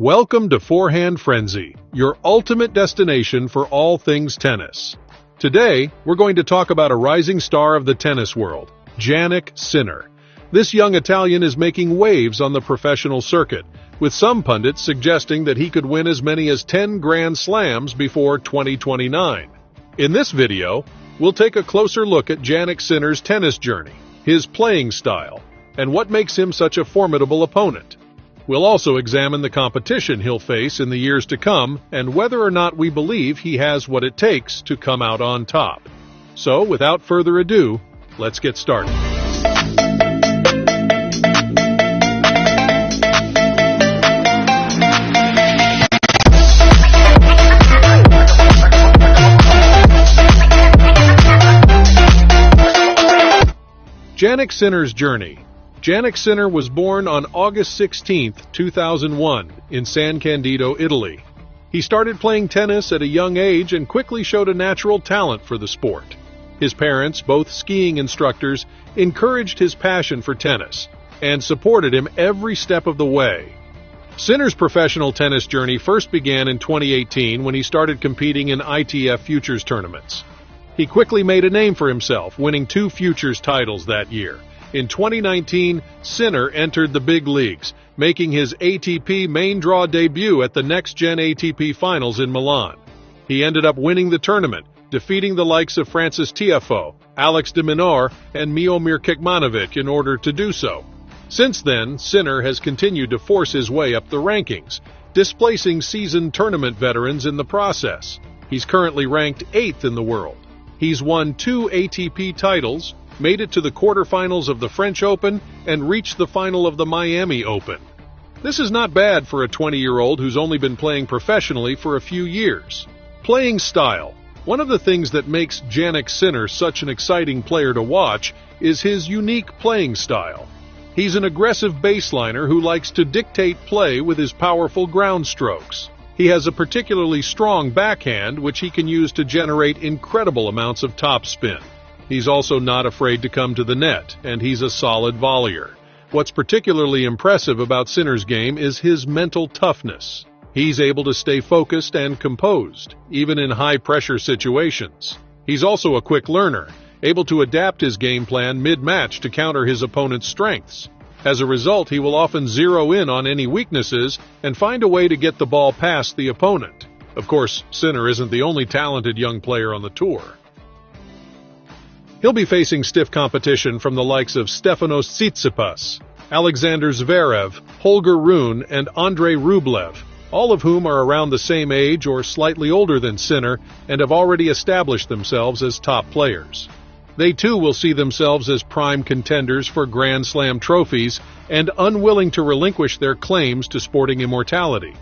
Welcome to Forehand Frenzy, your ultimate destination for all things tennis. Today, we're going to talk about a rising star of the tennis world, Jannick Sinner. This young Italian is making waves on the professional circuit, with some pundits suggesting that he could win as many as 10 Grand Slams before 2029. In this video, we'll take a closer look at Jannick Sinner's tennis journey, his playing style, and what makes him such a formidable opponent. We'll also examine the competition he'll face in the years to come and whether or not we believe he has what it takes to come out on top. So, without further ado, let's get started. Jannick Sinner's journey. Jannick Sinner was born on August 16, 2001, in San Candido, Italy. He started playing tennis at a young age and quickly showed a natural talent for the sport. His parents, both skiing instructors, encouraged his passion for tennis and supported him every step of the way. Sinner's professional tennis journey first began in 2018 when he started competing in ITF Futures tournaments. He quickly made a name for himself, winning 2 Futures titles that year. In 2019, Sinner entered the big leagues, making his ATP main draw debut at the Next Gen ATP Finals in Milan. He ended up winning the tournament, defeating the likes of Francis Tiafoe, Alex de Minaur, and Miomir Kekmanovic in order to do so. Since then, Sinner has continued to force his way up the rankings, displacing seasoned tournament veterans in the process. He's currently ranked 8th in the world. He's won 2 ATP titles, made it to the quarterfinals of the French Open, and reached the final of the Miami Open. This is not bad for a 20-year-old who's only been playing professionally for a few years. Playing style. One of the things that makes Jannick Sinner such an exciting player to watch is his unique playing style. He's an aggressive baseliner who likes to dictate play with his powerful ground strokes. He has a particularly strong backhand which he can use to generate incredible amounts of topspin. He's also not afraid to come to the net, and he's a solid volleyer. What's particularly impressive about Sinner's game is his mental toughness. He's able to stay focused and composed, even in high-pressure situations. He's also a quick learner, able to adapt his game plan mid-match to counter his opponent's strengths. As a result, he will often zero in on any weaknesses and find a way to get the ball past the opponent. Of course, Sinner isn't the only talented young player on the tour. He'll be facing stiff competition from the likes of Stefanos Tsitsipas, Alexander Zverev, Holger Rune, and Andrei Rublev, all of whom are around the same age or slightly older than Sinner and have already established themselves as top players. They too will see themselves as prime contenders for Grand Slam trophies and unwilling to relinquish their claims to sporting immortality.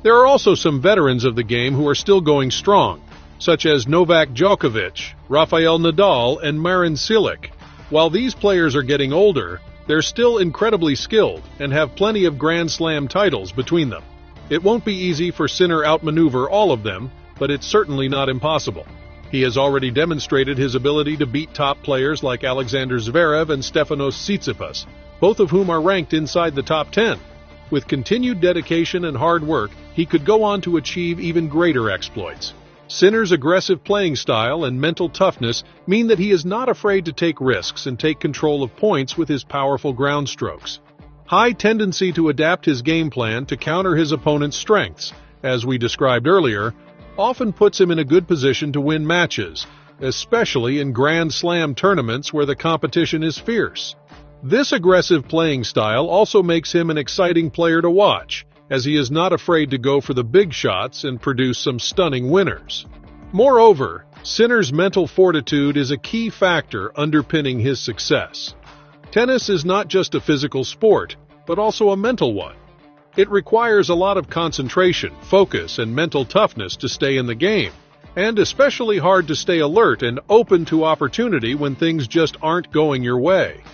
There are also some veterans of the game who are still going strong, such as Novak Djokovic, Rafael Nadal, and Marin Cilic. While these players are getting older, they're still incredibly skilled and have plenty of Grand Slam titles between them. It won't be easy for Sinner outmaneuver all of them, but it's certainly not impossible. He has already demonstrated his ability to beat top players like Alexander Zverev and Stefanos Tsitsipas, both of whom are ranked inside the top 10. With continued dedication and hard work, he could go on to achieve even greater exploits. Sinner's aggressive playing style and mental toughness mean that he is not afraid to take risks and take control of points with his powerful ground strokes. High tendency to adapt his game plan to counter his opponent's strengths, as we described earlier, often puts him in a good position to win matches, especially in Grand Slam tournaments where the competition is fierce. This aggressive playing style also makes him an exciting player to watch, as he is not afraid to go for the big shots and produce some stunning winners. Moreover, Sinner's mental fortitude is a key factor underpinning his success. Tennis is not just a physical sport, but also a mental one. It requires a lot of concentration, focus, and mental toughness to stay in the game, and especially hard to stay alert and open to opportunity when things just aren't going your way.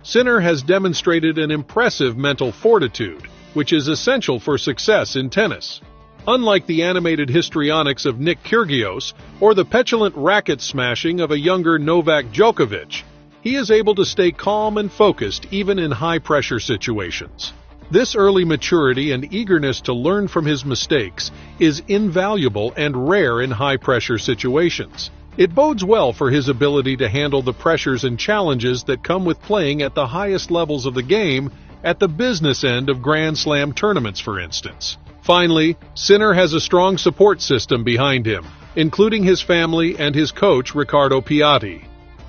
Sinner has demonstrated an impressive mental fortitude, which is essential for success in tennis. Unlike the animated histrionics of Nick Kyrgios or the petulant racket smashing of a younger Novak Djokovic, he is able to stay calm and focused even in high-pressure situations. This early maturity and eagerness to learn from his mistakes is invaluable and rare in high-pressure situations. It bodes well for his ability to handle the pressures and challenges that come with playing at the highest levels of the game, at the business end of Grand Slam tournaments, for instance. Finally, Sinner has a strong support system behind him, including his family and his coach, Riccardo Piatti.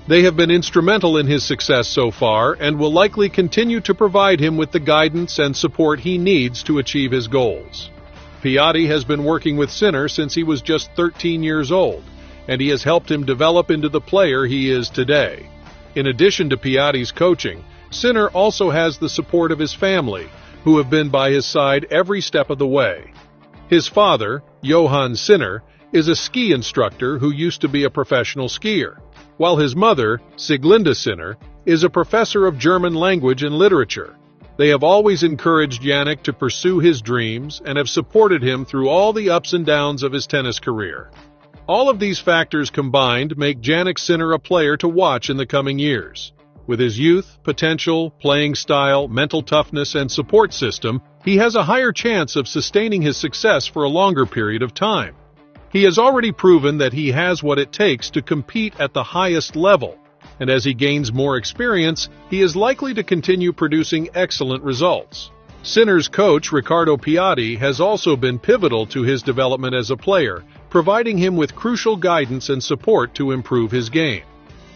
They have been instrumental in his success so far and will likely continue to provide him with the guidance and support he needs to achieve his goals. Piatti has been working with Sinner since he was just 13 years old, and he has helped him develop into the player he is today. In addition to Piatti's coaching, Sinner also has the support of his family, who have been by his side every step of the way. His father, Johann Sinner, is a ski instructor who used to be a professional skier, while his mother, Sieglinde Sinner, is a professor of German language and literature. They have always encouraged Jannick to pursue his dreams and have supported him through all the ups and downs of his tennis career. All of these factors combined make Jannick Sinner a player to watch in the coming years. With his youth, potential, playing style, mental toughness, and support system, he has a higher chance of sustaining his success for a longer period of time. He has already proven that he has what it takes to compete at the highest level, and as he gains more experience, he is likely to continue producing excellent results. Sinner's coach, Riccardo Piatti, has also been pivotal to his development as a player, providing him with crucial guidance and support to improve his game.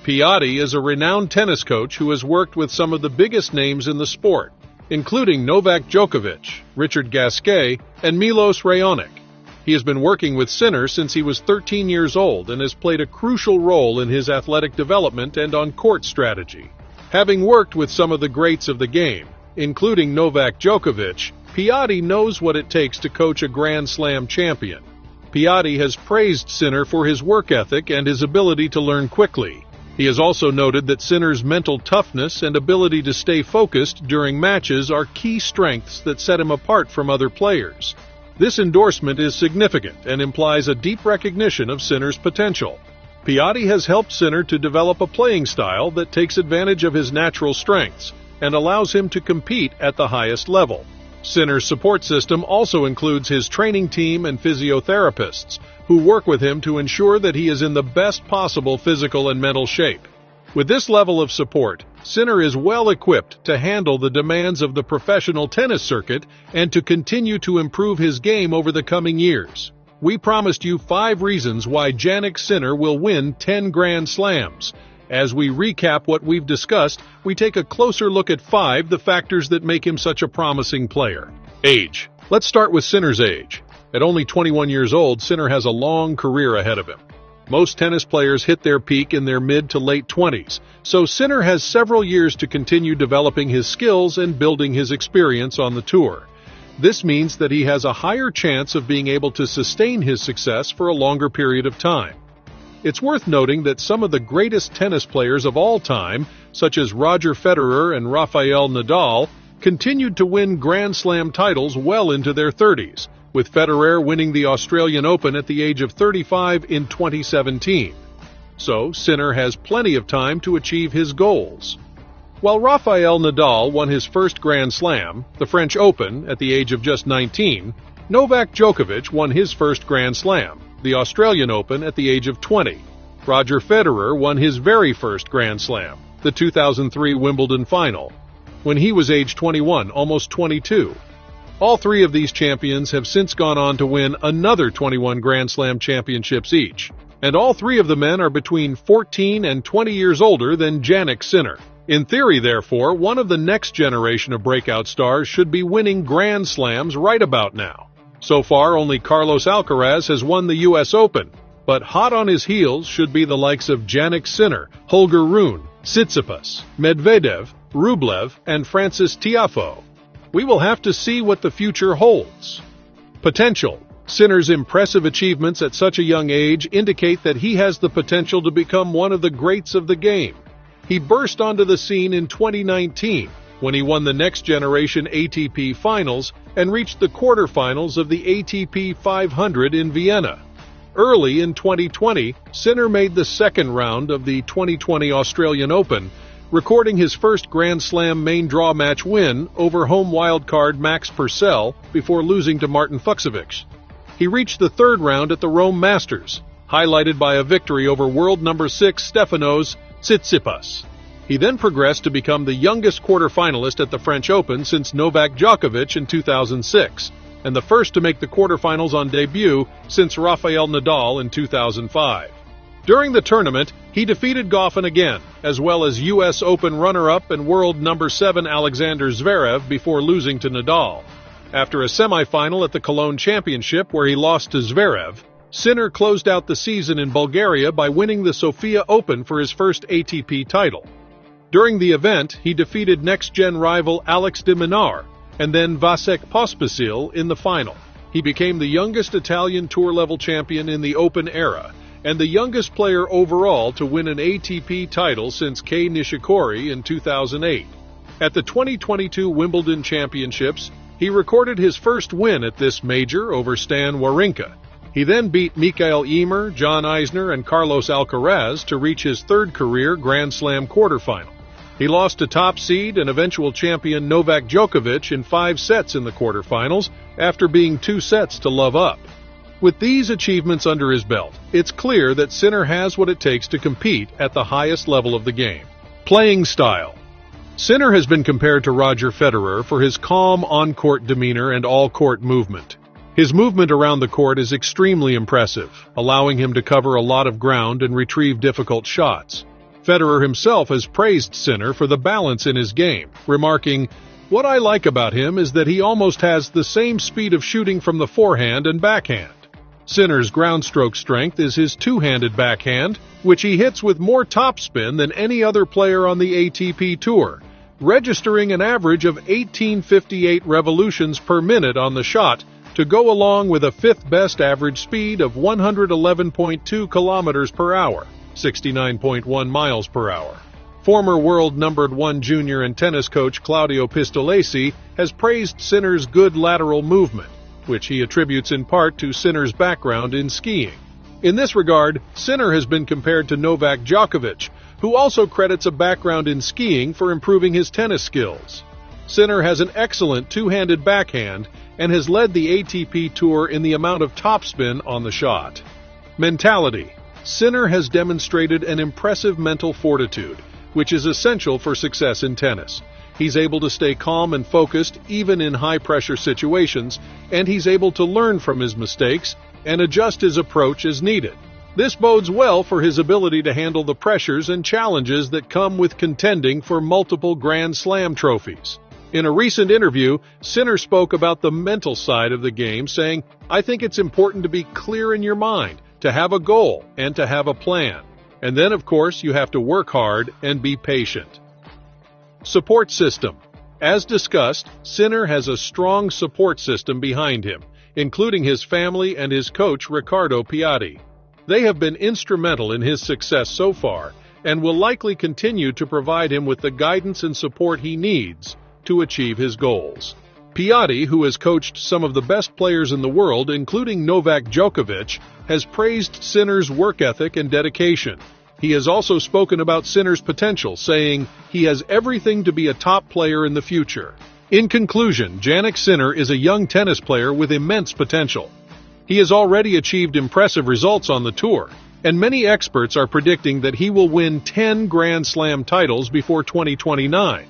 Piatti is a renowned tennis coach who has worked with some of the biggest names in the sport, including Novak Djokovic, Richard Gasquet, and Milos Raonic. He has been working with Sinner since he was 13 years old and has played a crucial role in his athletic development and on-court strategy. Having worked with some of the greats of the game, including Novak Djokovic, Piatti knows what it takes to coach a Grand Slam champion. Piatti has praised Sinner for his work ethic and his ability to learn quickly. He has also noted that Sinner's mental toughness and ability to stay focused during matches are key strengths that set him apart from other players. This endorsement is significant and implies a deep recognition of Sinner's potential. Piatti has helped Sinner to develop a playing style that takes advantage of his natural strengths and allows him to compete at the highest level. Sinner's support system also includes his training team and physiotherapists, who work with him to ensure that he is in the best possible physical and mental shape. With this level of support, Sinner is well equipped to handle the demands of the professional tennis circuit and to continue to improve his game over the coming years. We promised you 5 reasons why Jannick Sinner will win 10 Grand Slams. As we recap what we've discussed, we take a closer look at 5 the factors that make him such a promising player. Age. Let's start with Sinner's age. At only 21 years old, Sinner has a long career ahead of him. Most tennis players hit their peak in their mid to late 20s, so Sinner has several years to continue developing his skills and building his experience on the tour. This means that he has a higher chance of being able to sustain his success for a longer period of time. It's worth noting that some of the greatest tennis players of all time, such as Roger Federer and Rafael Nadal, continued to win Grand Slam titles well into their 30s, with Federer winning the Australian Open at the age of 35 in 2017. So, Sinner has plenty of time to achieve his goals. While Rafael Nadal won his first Grand Slam, the French Open, at the age of just 19, Novak Djokovic won his first Grand Slam, the Australian Open, at the age of 20. Roger Federer won his very first Grand Slam, the 2003 Wimbledon final, when he was age 21, almost 22. All 3 of these champions have since gone on to win another 21 Grand Slam championships each, and all 3 of the men are between 14 and 20 years older than Jannick Sinner. In theory, therefore, one of the next generation of breakout stars should be winning Grand Slams right about now. So far, only Carlos Alcaraz has won the U.S. Open, but hot on his heels should be the likes of Jannick Sinner, Holger Rune, Tsitsipas, Medvedev, Rublev, and Francis Tiafoe. We will have to see what the future holds. Potential. Sinner's impressive achievements at such a young age indicate that he has the potential to become one of the greats of the game. He burst onto the scene in 2019 when he won the Next Generation ATP Finals and reached the quarterfinals of the ATP 500 in Vienna. Early in 2020, Sinner made the second round of the 2020 Australian Open, recording his first Grand Slam main draw match win over home wildcard Max Purcell before losing to Martin Fucsovics. He reached the third round at the Rome Masters, highlighted by a victory over world number 6 Stefanos Tsitsipas. He then progressed to become the youngest quarterfinalist at the French Open since Novak Djokovic in 2006, and the first to make the quarterfinals on debut since Rafael Nadal in 2005. During the tournament, he defeated Goffin again, as well as U.S. Open runner-up and world number 7 Alexander Zverev before losing to Nadal. After a semifinal at the Cologne Championship where he lost to Zverev, Sinner closed out the season in Bulgaria by winning the Sofia Open for his first ATP title. During the event, he defeated next-gen rival Alex de Minaur and then Vasek Pospisil in the final. He became the youngest Italian tour-level champion in the Open era, and the youngest player overall to win an ATP title since Kei Nishikori in 2008. At the 2022 Wimbledon Championships, he recorded his first win at this major over Stan Wawrinka. He then beat Mikael Ymer, John Isner, and Carlos Alcaraz to reach his third career Grand Slam quarterfinal. He lost to top seed and eventual champion Novak Djokovic in 5 sets in the quarterfinals after being 2 sets to love up. With these achievements under his belt, it's clear that Sinner has what it takes to compete at the highest level of the game. Playing style. Sinner has been compared to Roger Federer for his calm on-court demeanor and all-court movement. His movement around the court is extremely impressive, allowing him to cover a lot of ground and retrieve difficult shots. Federer himself has praised Sinner for the balance in his game, remarking, "What I like about him is that he almost has the same speed of shooting from the forehand and backhand." Sinner's ground stroke strength is his two-handed backhand, which he hits with more topspin than any other player on the ATP Tour, registering an average of 1858 revolutions per minute on the shot to go along with a fifth-best average speed of 111.2 kilometers per hour, 69.1 miles per hour. Former world numbered 1 junior and tennis coach Claudio Pistolesi has praised Sinner's good lateral movement, which he attributes in part to Sinner's background in skiing. In this regard, Sinner has been compared to Novak Djokovic, who also credits a background in skiing for improving his tennis skills. Sinner has an excellent two-handed backhand and has led the ATP Tour in the amount of topspin on the shot. Mentality. Sinner has demonstrated an impressive mental fortitude, which is essential for success in tennis. He's able to stay calm and focused even in high-pressure situations, and he's able to learn from his mistakes and adjust his approach as needed. This bodes well for his ability to handle the pressures and challenges that come with contending for multiple Grand Slam trophies. In a recent interview, Sinner spoke about the mental side of the game, saying, "I think it's important to be clear in your mind, to have a goal, and to have a plan. And then, of course, you have to work hard and be patient." Support system. As discussed, Sinner has a strong support system behind him, including his family and his coach Riccardo Piatti. They have been instrumental in his success so far and will likely continue to provide him with the guidance and support he needs to achieve his goals. Piatti, who has coached some of the best players in the world, including Novak Djokovic, has praised Sinner's work ethic and dedication. He has also spoken about Sinner's potential, saying he has everything to be a top player in the future. In conclusion, Jannick Sinner is a young tennis player with immense potential. He has already achieved impressive results on the tour, and many experts are predicting that he will win 10 Grand Slam titles before 2029.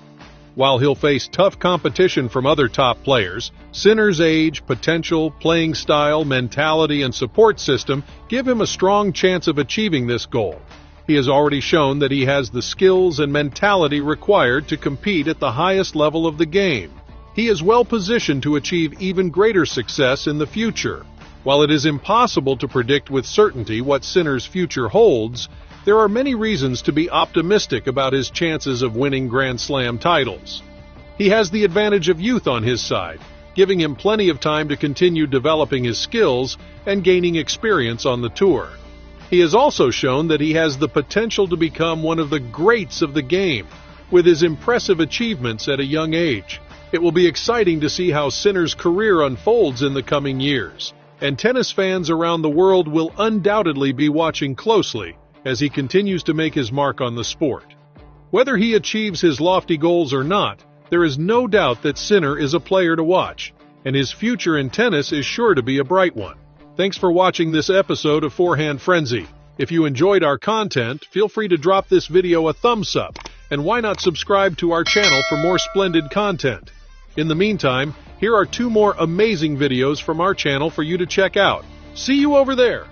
While he'll face tough competition from other top players, Sinner's age, potential, playing style, mentality, and support system give him a strong chance of achieving this goal. He has already shown that he has the skills and mentality required to compete at the highest level of the game. He is well positioned to achieve even greater success in the future. While it is impossible to predict with certainty what Sinner's future holds, there are many reasons to be optimistic about his chances of winning Grand Slam titles. He has the advantage of youth on his side, giving him plenty of time to continue developing his skills and gaining experience on the tour. He has also shown that he has the potential to become one of the greats of the game, with his impressive achievements at a young age. It will be exciting to see how Sinner's career unfolds in the coming years, and tennis fans around the world will undoubtedly be watching closely as he continues to make his mark on the sport. Whether he achieves his lofty goals or not, there is no doubt that Sinner is a player to watch, and his future in tennis is sure to be a bright one. Thanks for watching this episode of Forehand Frenzy. If you enjoyed our content, feel free to drop this video a thumbs up, and why not subscribe to our channel for more splendid content. In the meantime, here are 2 more amazing videos from our channel for you to check out. See you over there!